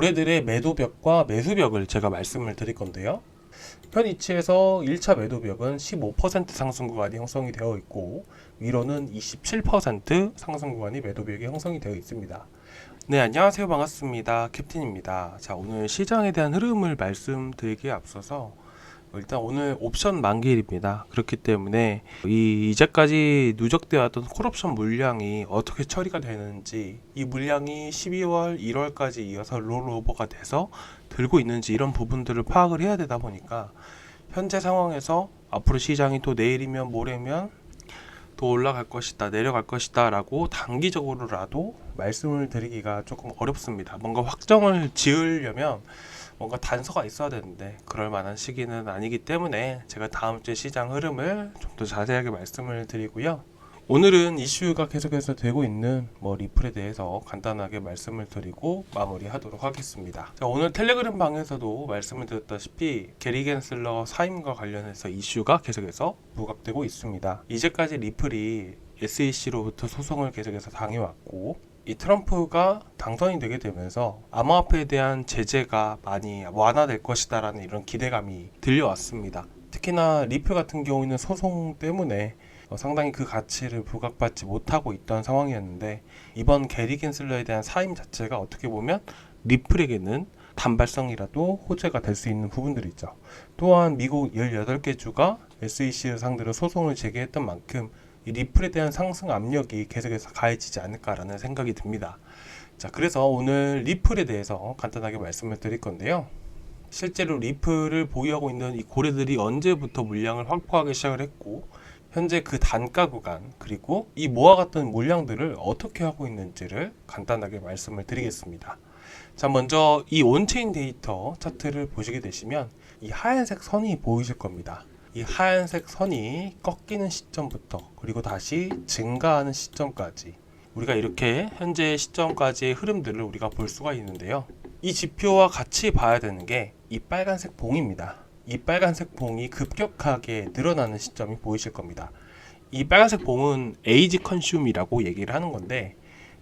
고래들의 매도벽과 매수벽을 제가 말씀을 드릴 건데요. 현 위치에서 1차 매도벽은 15% 상승 구간이 형성이 되어 있고 위로는 27% 상승 구간이 매도벽이 형성이 되어 있습니다. 네, 안녕하세요. 반갑습니다. 캡틴입니다. 자, 오늘 시장에 대한 흐름을 말씀드리기에 앞서서 일단 오늘 옵션 만기일입니다. 그렇기 때문에 이제까지 누적되어 왔던 콜옵션 물량이 어떻게 처리가 되는지, 이 물량이 12월, 1월까지 이어서 롤오버가 돼서 들고 있는지 이런 부분들을 파악을 해야 되다 보니까 현재 상황에서 앞으로 시장이 또 내일이면 모레면 또 올라갈 것이다, 내려갈 것이다 라고 단기적으로라도 말씀을 드리기가 조금 어렵습니다. 뭔가 확정을 지으려면 뭔가 단서가 있어야 되는데 그럴 만한 시기는 아니기 때문에 제가 다음 주에 시장 흐름을 좀 더 자세하게 말씀을 드리고요. 오늘은 이슈가 계속해서 되고 있는 리플에 대해서 간단하게 말씀을 드리고 마무리하도록 하겠습니다. 자, 오늘 텔레그램 방에서도 말씀을 드렸다시피 게리 겐슬러 사임과 관련해서 이슈가 계속해서 부각되고 있습니다. 이제까지 리플이 SEC로부터 소송을 계속해서 당해왔고 이 트럼프가 당선이 되게 되면서 암호화폐에 대한 제재가 많이 완화될 것이다 라는 이런 기대감이 들려왔습니다. 특히나 리플 같은 경우에는 소송 때문에 상당히 그 가치를 부각받지 못하고 있던 상황이었는데 이번 게리 겐슬러에 대한 사임 자체가 어떻게 보면 리플에게는 단발성이라도 호재가 될 수 있는 부분들이 있죠. 또한 미국 18개 주가 SEC를 상대로 소송을 제기했던 만큼 이 리플에 대한 상승 압력이 계속해서 가해지지 않을까라는 생각이 듭니다. 자, 그래서 오늘 리플에 대해서 간단하게 말씀을 드릴 건데요. 실제로 리플을 보유하고 있는 이 고래들이 언제부터 물량을 확보하기 시작을 했고 현재 그 단가 구간 그리고 이 모아갔던 물량들을 어떻게 하고 있는지를 간단하게 말씀을 드리겠습니다. 자, 먼저 이 온체인 데이터 차트를 보시게 되시면 이 하얀색 선이 보이실 겁니다. 이 하얀색 선이 꺾이는 시점부터 그리고 다시 증가하는 시점까지 우리가 이렇게 현재 시점까지의 흐름들을 우리가 볼 수가 있는데요. 이 지표와 같이 봐야 되는 게 이 빨간색 봉입니다. 이 빨간색 봉이 급격하게 늘어나는 시점이 보이실 겁니다. 이 빨간색 봉은 에이지 컨슘이라고 얘기를 하는 건데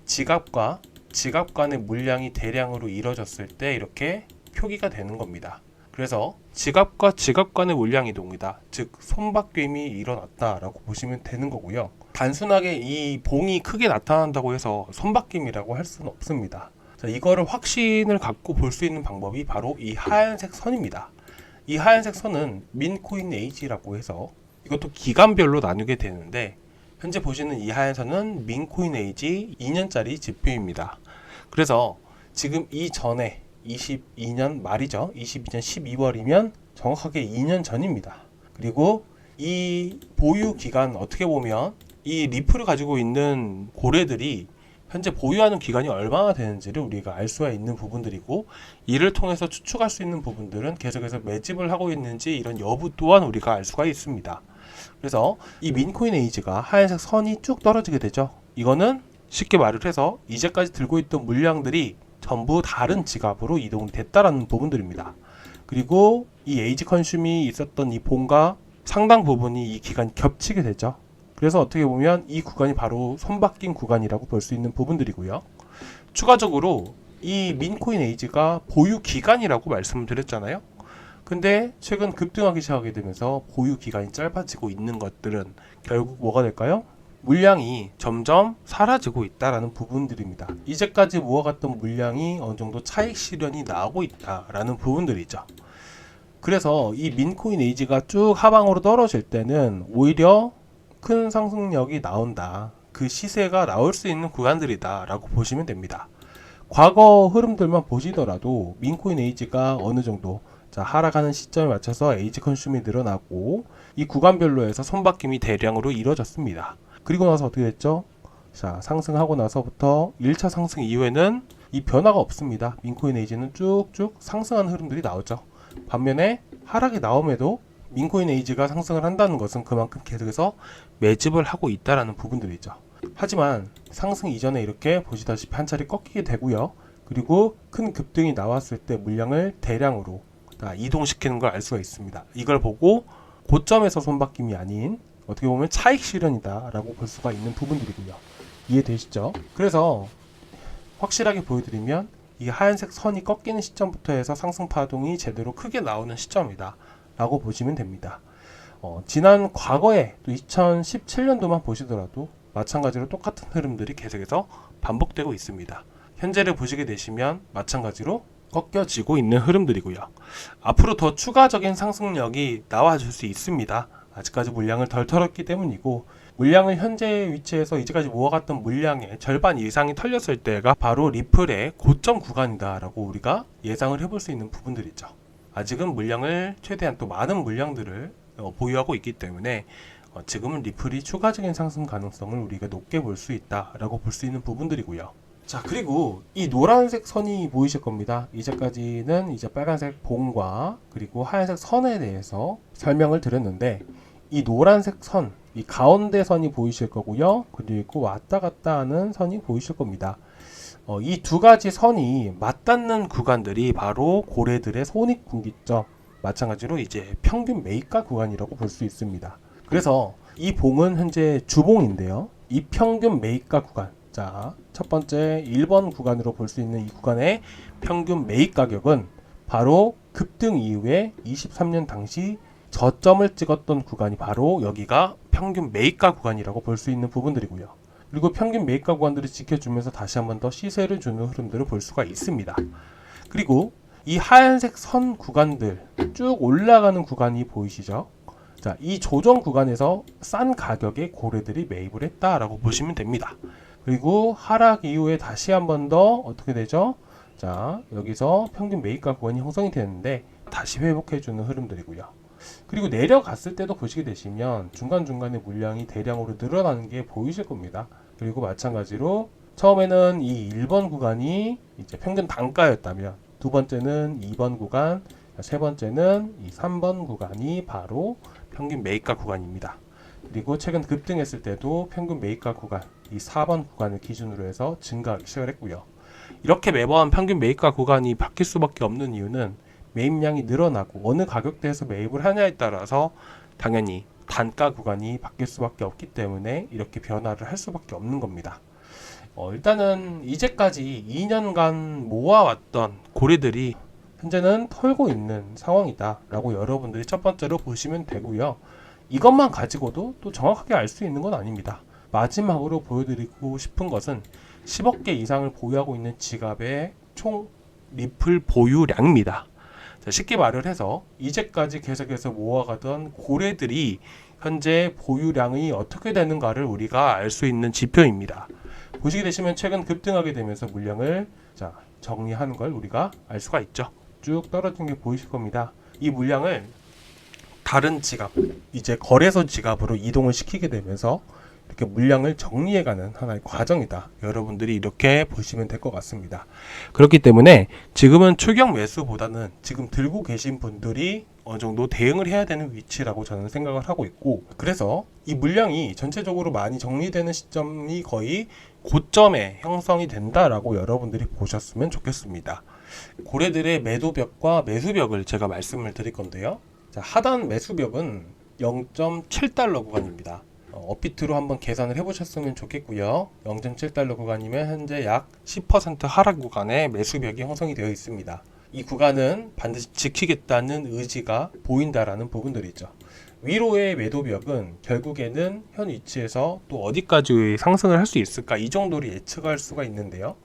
지갑과 지갑 간의 물량이 대량으로 이뤄졌을 때 이렇게 표기가 되는 겁니다. 그래서 지갑과 지갑 간의 물량 이동이다. 즉 손바뀜이 일어났다라고 보시면 되는 거고요. 단순하게 이 봉이 크게 나타난다고 해서 손바뀜이라고 할 수는 없습니다. 자, 이거를 확신을 갖고 볼 수 있는 방법이 바로 이 하얀색 선입니다. 이 하얀색 선은 민코인 에이지라고 해서 이것도 기간별로 나누게 되는데 현재 보시는 이 하얀 선은 민코인 에이지 2년짜리 지표입니다. 그래서 지금 이전에 22년 말이죠. 22년 12월이면 정확하게 2년 전입니다. 그리고 이 보유 기간 어떻게 보면 이 리플을 가지고 있는 고래들이 현재 보유하는 기간이 얼마나 되는지를 우리가 알 수가 있는 부분들이고 이를 통해서 추측할 수 있는 부분들은 계속해서 매집을 하고 있는지 이런 여부 또한 우리가 알 수가 있습니다. 그래서 이 민코인 에이지가 하얀색 선이 쭉 떨어지게 되죠. 이거는 쉽게 말을 해서 이제까지 들고 있던 물량들이 전부 다른 지갑으로 이동이 됐다라는 부분들입니다. 그리고 이 에이지 컨슘이 있었던 이 봉과 상당 부분이 이 기간이 겹치게 되죠. 그래서 어떻게 보면 이 구간이 바로 손바뀐 구간이라고 볼 수 있는 부분들이고요. 추가적으로 이 민코인 에이지가 보유 기간이라고 말씀을 드렸잖아요. 근데 최근 급등하기 시작하게 되면서 보유 기간이 짧아지고 있는 것들은 결국 뭐가 될까요? 물량이 점점 사라지고 있다라는 부분들입니다. 이제까지 모아갔던 물량이 어느 정도 차익 실현이 나오고 있다라는 부분들이죠. 그래서 이 민코인 에이지가 쭉 하방으로 떨어질 때는 오히려 큰 상승력이 나온다. 그 시세가 나올 수 있는 구간들이다 라고 보시면 됩니다. 과거 흐름들만 보시더라도 민코인 에이지가 어느 정도 하락하는 시점에 맞춰서 에이지 컨슘이 늘어나고 이 구간별로 해서 손바뀜이 대량으로 이루어졌습니다. 그리고 나서 어떻게 됐죠? 자, 상승하고 나서부터 1차 상승 이후에는 이 변화가 없습니다. 민코인 에이지는 쭉쭉 상승하는 흐름들이 나오죠. 반면에 하락이 나옴에도 민코인 에이지가 상승을 한다는 것은 그만큼 계속해서 매집을 하고 있다라는 부분들이죠. 하지만 상승 이전에 이렇게 보시다시피 한 차례 꺾이게 되고요. 그리고 큰 급등이 나왔을 때 물량을 대량으로 이동시키는 걸 알 수가 있습니다. 이걸 보고 고점에서 손바뀜이 아닌 어떻게 보면 차익 실현이다 라고 볼 수가 있는 부분들이고요. 이해되시죠? 그래서 확실하게 보여드리면 이 하얀색 선이 꺾이는 시점부터 해서 상승 파동이 제대로 크게 나오는 시점이다 라고 보시면 됩니다. 지난 과거에 또 2017년도만 보시더라도 마찬가지로 똑같은 흐름들이 계속해서 반복되고 있습니다. 현재를 보시게 되시면 마찬가지로 꺾여지고 있는 흐름들이고요. 앞으로 더 추가적인 상승력이 나와줄 수 있습니다. 아직까지 물량을 덜 털었기 때문이고, 물량을 현재 위치에서 이제까지 모아갔던 물량의 절반 이상이 털렸을 때가 바로 리플의 고점 구간이다 라고 우리가 예상을 해볼 수 있는 부분들이죠. 아직은 물량을 최대한 또 많은 물량들을 보유하고 있기 때문에 지금은 리플이 추가적인 상승 가능성을 우리가 높게 볼 수 있다 라고 볼 수 있는 부분들이고요. 자, 그리고 이 노란색 선이 보이실 겁니다. 이제까지는 이제 빨간색 봉과 그리고 하얀색 선에 대해서 설명을 드렸는데, 이 노란색 선, 이 가운데 선이 보이실 거고요. 그리고 왔다 갔다 하는 선이 보이실 겁니다. 이 두 가지 선이 맞닿는 구간들이 바로 고래들의 손익분기점, 마찬가지로 이제 평균 매입가 구간이라고 볼 수 있습니다. 그래서 이 봉은 현재 주봉인데요. 이 평균 매입가 구간, 자, 첫 번째 1번 구간으로 볼 수 있는 이 구간의 평균 매입 가격은 바로 급등 이후에 23년 당시 저점을 찍었던 구간이 바로 여기가 평균 매입가 구간이라고 볼 수 있는 부분들이고요. 그리고 평균 매입가 구간들을 지켜주면서 다시 한번 더 시세를 주는 흐름들을 볼 수가 있습니다. 그리고 이 하얀색 선 구간들 쭉 올라가는 구간이 보이시죠? 자, 이 조정 구간에서 싼 가격에 고래들이 매입을 했다라고 보시면 됩니다. 그리고 하락 이후에 다시 한번 더 어떻게 되죠? 자, 여기서 평균 매입가 구간이 형성이 되는데 다시 회복해주는 흐름들이고요. 그리고 내려갔을 때도 보시게 되시면 중간중간에 물량이 대량으로 늘어나는 게 보이실 겁니다. 그리고 마찬가지로 처음에는 이 1번 구간이 이제 평균 단가였다면, 두 번째는 2번 구간, 세 번째는 이 3번 구간이 바로 평균 매입가 구간입니다. 그리고 최근 급등했을 때도 평균 매입가 구간, 이 4번 구간을 기준으로 해서 증가하기 시작을 했고요. 이렇게 매번 평균 매입가 구간이 바뀔 수밖에 없는 이유는 매입량이 늘어나고 어느 가격대에서 매입을 하냐에 따라서 당연히 단가 구간이 바뀔 수밖에 없기 때문에 이렇게 변화를 할 수밖에 없는 겁니다. 일단은 이제까지 2년간 모아왔던 고래들이 현재는 털고 있는 상황이다 라고 여러분들이 첫 번째로 보시면 되고요. 이것만 가지고도 또 정확하게 알 수 있는 건 아닙니다. 마지막으로 보여드리고 싶은 것은 10억 개 이상을 보유하고 있는 지갑의 총 리플 보유량입니다. 자, 쉽게 말을 해서 이제까지 계속해서 모아가던 고래들이 현재 보유량이 어떻게 되는가를 우리가 알 수 있는 지표입니다. 보시게 되시면 최근 급등하게 되면서 물량을 정리하는 걸 우리가 알 수가 있죠. 쭉 떨어진 게 보이실 겁니다. 이 물량을 다른 지갑, 이제 거래소 지갑으로 이동을 시키게 되면서 이렇게 물량을 정리해가는 하나의 과정이다. 여러분들이 이렇게 보시면 될 것 같습니다. 그렇기 때문에 지금은 추격 매수보다는 지금 들고 계신 분들이 어느 정도 대응을 해야 되는 위치라고 저는 생각을 하고 있고, 그래서 이 물량이 전체적으로 많이 정리되는 시점이 거의 고점에 형성이 된다라고 여러분들이 보셨으면 좋겠습니다. 고래들의 매도벽과 매수벽을 제가 말씀을 드릴 건데요. 자, 하단 매수벽은 0.7달러 구간입니다. 업비트로 한번 계산을 해보셨으면 좋겠고요. 0.7달러 구간이면 현재 약 10% 하락 구간에 매수벽이 형성이 되어 있습니다. 이 구간은 반드시 지키겠다는 의지가 보인다라는 부분들이죠. 위로의 매도벽은 결국에는 현 위치에서 또 어디까지 상승을 할 수 있을까, 이 정도로 예측할 수가 있는데요.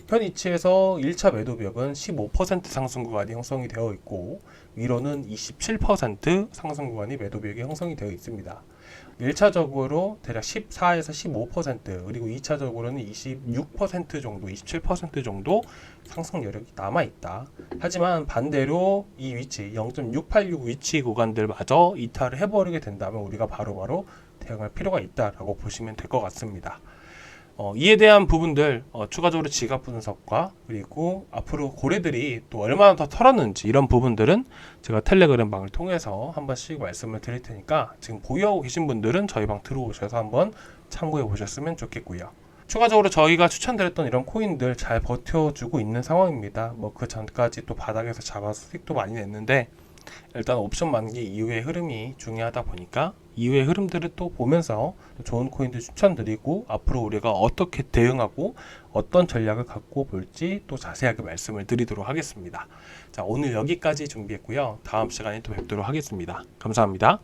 현 위치에서 1차 매도벽은 15% 상승 구간이 형성이 되어 있고, 위로는 27% 상승 구간이 매도벽이 형성이 되어 있습니다. 1차적으로 대략 14에서 15%, 그리고 2차적으로는 26% 정도, 27% 정도 상승 여력이 남아있다. 하지만 반대로 이 위치 0.686 위치 구간들마저 이탈을 해버리게 된다면 우리가 바로바로 대응할 필요가 있다라고 보시면 될 것 같습니다. 이에 대한 부분들 추가적으로 지갑 분석과 그리고 앞으로 고래들이 또 얼마나 더 털었는지 이런 부분들은 제가 텔레그램 방을 통해서 한 번씩 말씀을 드릴 테니까 지금 보유하고 계신 분들은 저희 방 들어오셔서 한번 참고해 보셨으면 좋겠고요. 추가적으로 저희가 추천드렸던 이런 코인들 잘 버텨주고 있는 상황입니다. 그 전까지 또 바닥에서 잡아서 수익도 많이 냈는데, 일단 옵션 만기 이후의 흐름이 중요하다 보니까 이후의 흐름들을 또 보면서 또 좋은 코인들 추천드리고 앞으로 우리가 어떻게 대응하고 어떤 전략을 갖고 볼지 또 자세하게 말씀을 드리도록 하겠습니다. 자, 오늘 여기까지 준비했고요. 다음 시간에 또 뵙도록 하겠습니다. 감사합니다.